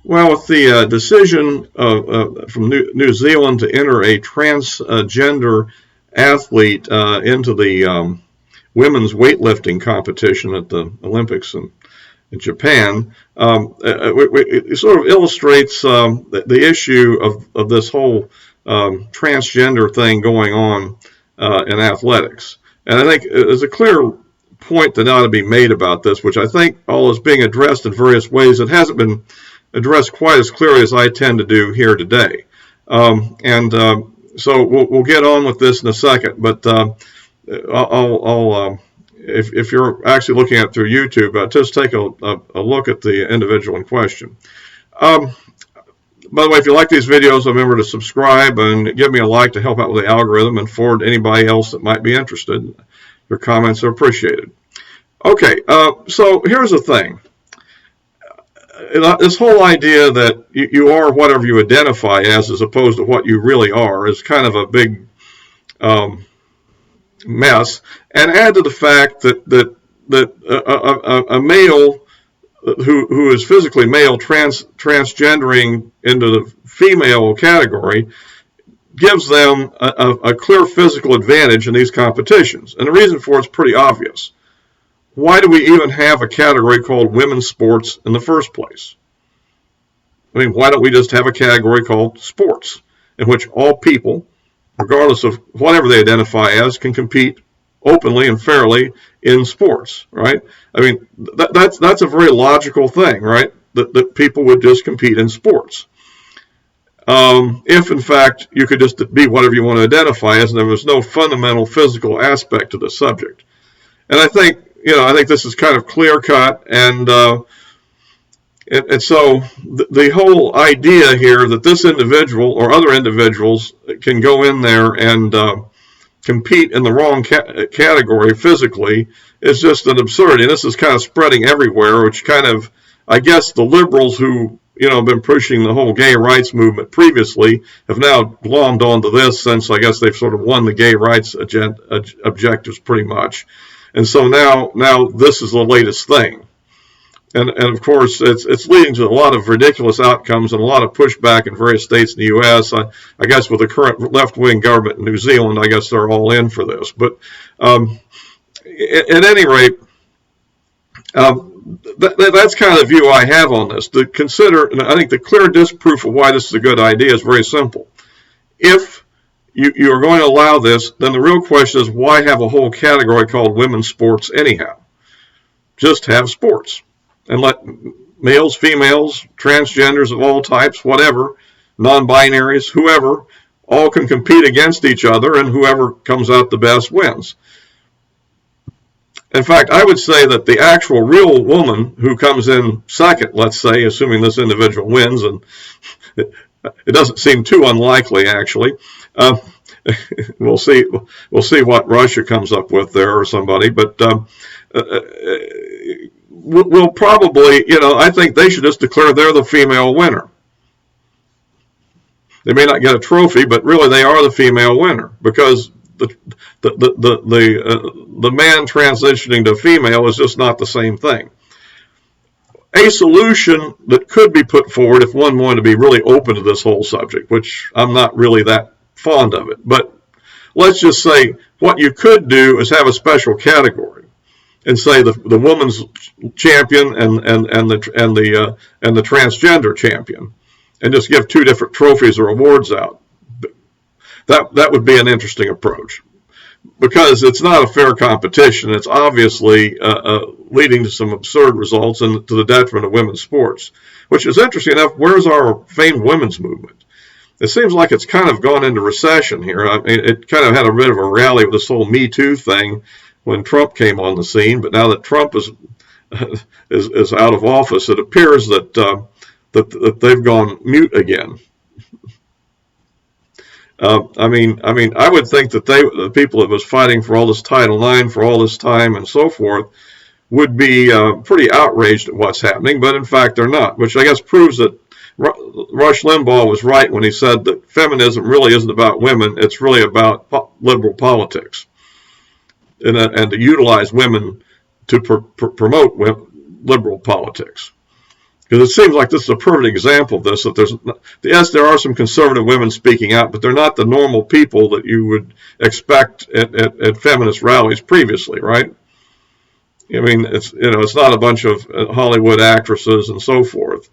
Well, with the decision from New Zealand to enter a transgender athlete into the women's weightlifting competition at the Olympics in Japan, it sort of illustrates the issue of this whole transgender thing going on in athletics. And I think there's a clear point that ought to be made about this, which I think all is being addressed in various ways. It hasn't been addressed quite as clearly as I tend to do here today. So we'll get on with this in a second, but if you're actually looking at it through YouTube, just take a look at the individual in question. By the way, if you like these videos, remember to subscribe and give me a like to help out with the algorithm and forward to anybody else that might be interested. Your comments are appreciated. Okay, so here's the thing. This whole idea that you are whatever you identify as opposed to what you really are is kind of a big mess. And add to the fact that a male who is physically male transgendering into the female category gives them a clear physical advantage in these competitions. And the reason for it is pretty obvious. Why do we even have a category called women's sports in the first place? I mean, why don't we just have a category called sports, in which all people, regardless of whatever they identify as, can compete openly and fairly in sports, right? I mean, that's a very logical thing, right? That people would just compete in sports. If, in fact, you could just be whatever you want to identify as, and there was no fundamental physical aspect to the subject. And I think this is kind of clear-cut, and so the whole idea here that this individual or other individuals can go in there and compete in the wrong category physically is just an absurdity. And this is kind of spreading everywhere, which kind of, I guess, the liberals who have been pushing the whole gay rights movement previously have now glommed onto this, since I guess they've sort of won the gay rights objectives pretty much. And so now this is the latest thing. And of course, it's leading to a lot of ridiculous outcomes and a lot of pushback in various states in the U.S. I guess with the current left-wing government in New Zealand, I guess they're all in for this. But at any rate, that's kind of the view I have on this. To consider, and I think the clear disproof of why this is a good idea is very simple. If you are going to allow this, then the real question is, why have a whole category called women's sports anyhow? Just have sports. And let males, females, transgenders of all types, whatever, non-binaries, whoever, all can compete against each other, and whoever comes out the best wins. In fact, I would say that the actual real woman who comes in second, let's say, assuming this individual wins, and it doesn't seem too unlikely, actually. We'll see what Russia comes up with there or somebody, but we'll probably, I think they should just declare they're the female winner. They may not get a trophy, but really they are the female winner, because the man transitioning to female is just not the same thing. A solution that could be put forward if one wanted to be really open to this whole subject, which I'm not really that fond of it, but let's just say what you could do is have a special category and say the woman's champion and the transgender champion, and just give two different trophies or awards out. That would be an interesting approach, because it's not a fair competition. It's obviously leading to some absurd results and to the detriment of women's sports, which is interesting enough. Where's our famed women's movement? It seems like it's kind of gone into recession here. I mean, it kind of had a bit of a rally with this whole Me Too thing when Trump came on the scene, but now that Trump is out of office, it appears that they've gone mute again. I mean, I would think that the people that was fighting for all this Title IX for all this time and so forth would be pretty outraged at what's happening, but in fact they're not, which I guess proves that Rush Limbaugh was right when he said that feminism really isn't about women, it's really about liberal politics, and to utilize women to promote liberal politics. Because it seems like this is a perfect example of this, that yes, there are some conservative women speaking out, but they're not the normal people that you would expect at feminist rallies previously, right? I mean, it's not a bunch of Hollywood actresses and so forth.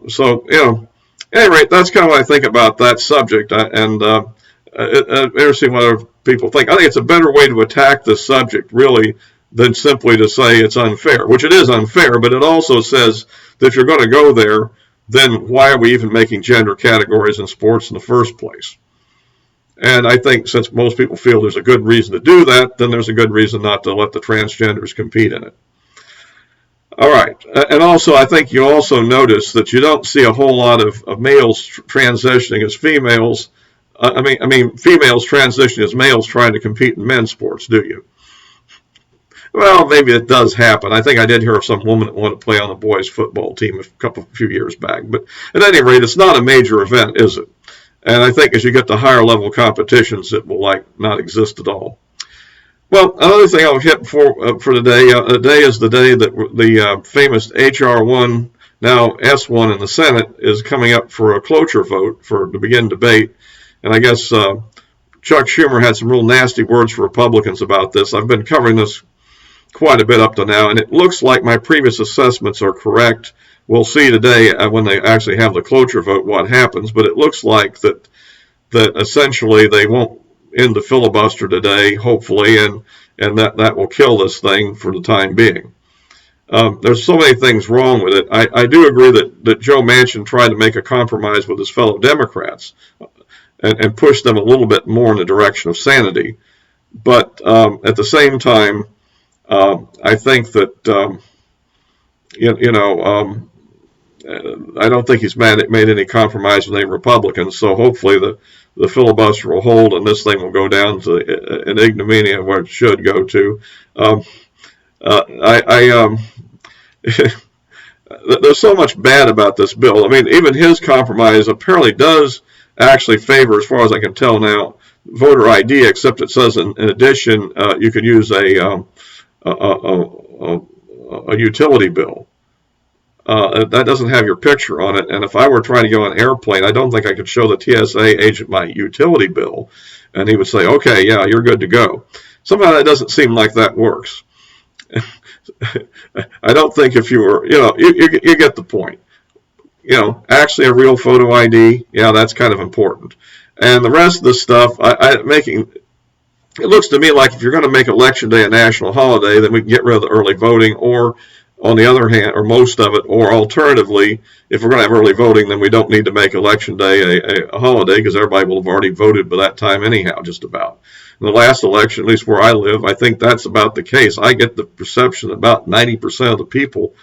So, at any rate, that's kind of what I think about that subject, and interesting what other people think. I think it's a better way to attack this subject, really, than simply to say it's unfair, which it is unfair, but it also says that if you're going to go there, then why are we even making gender categories in sports in the first place? And I think since most people feel there's a good reason to do that, then there's a good reason not to let the transgenders compete in it. All right. And also, I think you also notice that you don't see a whole lot of males transitioning as females. I mean, females transitioning as males trying to compete in men's sports, do you? Well, maybe it does happen. I think I did hear of some woman that wanted to play on the boys' football team a few years back. But at any rate, it's not a major event, is it? And I think as you get to higher level competitions, it will not exist at all. Well, another thing I'll hit for today, today is the day that the famous HR1, now S1 in the Senate, is coming up for a cloture vote to begin debate. And I guess Chuck Schumer had some real nasty words for Republicans about this. I've been covering this quite a bit up to now, and it looks like my previous assessments are correct. We'll see today when they actually have the cloture vote what happens, but it looks like that essentially they won't end the filibuster today, hopefully, and that will kill this thing for the time being. There's so many things wrong with it. I do agree that Joe Manchin tried to make a compromise with his fellow Democrats and push them a little bit more in the direction of sanity, but at the same time, I think that I don't think he's made any compromise with any Republicans. So hopefully the filibuster will hold and this thing will go down to an ignominy where it should go to. There's so much bad about this bill. I mean, even his compromise apparently does actually favor, as far as I can tell now, voter ID, except it says in addition you could use a utility bill. That doesn't have your picture on it, and if I were trying to go on an airplane, I don't think I could show the TSA agent my utility bill, and he would say, okay, yeah, you're good to go. Somehow that doesn't seem like that works. I don't think if you were, you get the point. Actually a real photo ID, yeah, that's kind of important. And the rest of the stuff, it looks to me like if you're going to make Election Day a national holiday, then we can get rid of the early voting, or on the other hand, or most of it, or alternatively, if we're going to have early voting, then we don't need to make Election Day a holiday because everybody will have already voted by that time anyhow, just about. In the last election, at least where I live, I think that's about the case. I get the perception about 90% of the people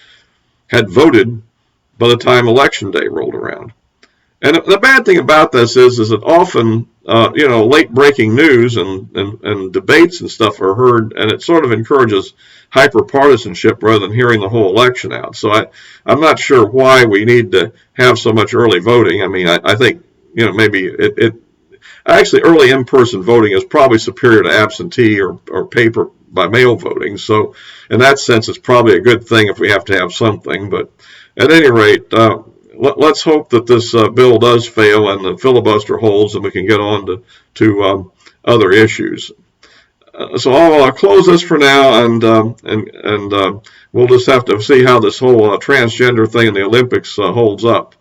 had voted by the time Election Day rolled around. And the bad thing about this is that often, late-breaking news and debates and stuff are heard, and it sort of encourages hyper-partisanship rather than hearing the whole election out. So I'm not sure why we need to have so much early voting. I mean, I think, maybe actually early in-person voting is probably superior to absentee or paper by mail voting. So in that sense, it's probably a good thing if we have to have something. But at any rate, let's hope that this bill does fail and the filibuster holds and we can get on to other issues. So I'll close this for now, and we'll just have to see how this whole transgender thing in the Olympics holds up.